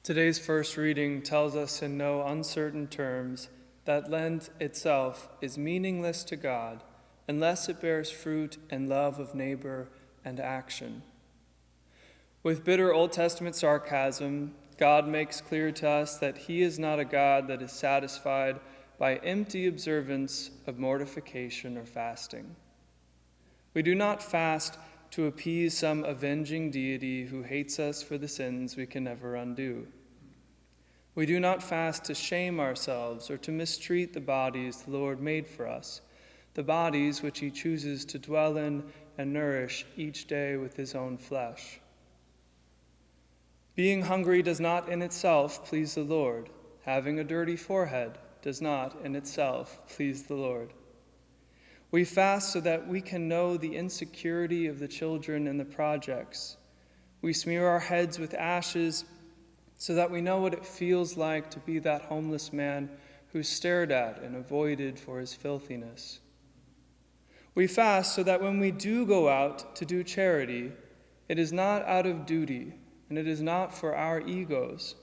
Today's first reading tells us in no uncertain terms that Lent itself is meaningless to God unless it bears fruit and love of neighbor and action. With bitter Old Testament sarcasm, God makes clear to us that he is not a God that is satisfied by empty observance of mortification or fasting. We do not fast to appease some avenging deity who hates us for the sins we can never undo. We do not fast to shame ourselves or to mistreat the bodies the Lord made for us, the bodies which he chooses to dwell in and nourish each day with his own flesh. Being hungry does not in itself please the Lord. Having a dirty forehead does not in itself please the Lord. We fast so that we can know the insecurity of the children and the projects. We smear our heads with ashes so that we know what it feels like to be that homeless man who's stared at and avoided for his filthiness. We fast so that when we do go out to do charity, it is not out of duty and it is not for our egos.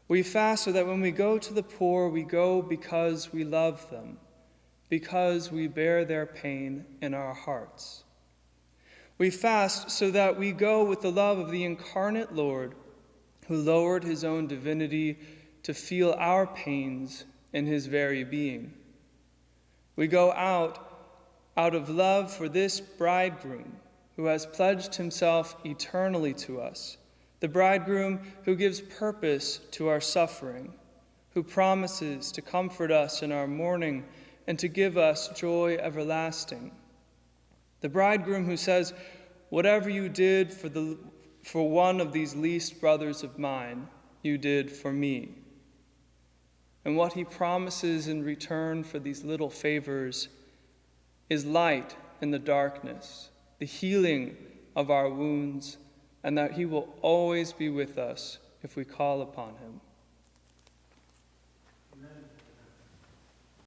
We fast so that when we go to the poor, we go because we love them, because we bear their pain in our hearts. We fast so that we go with the love of the incarnate Lord, who lowered his own divinity to feel our pains in his very being. We go out of love for this bridegroom who has pledged himself eternally to us, the bridegroom who gives purpose to our suffering, who promises to comfort us in our mourning and to give us joy everlasting. The bridegroom who says, "Whatever you did for one of these least brothers of mine, you did for me." And what he promises in return for these little favors is light in the darkness, the healing of our wounds, and that he will always be with us if we call upon him.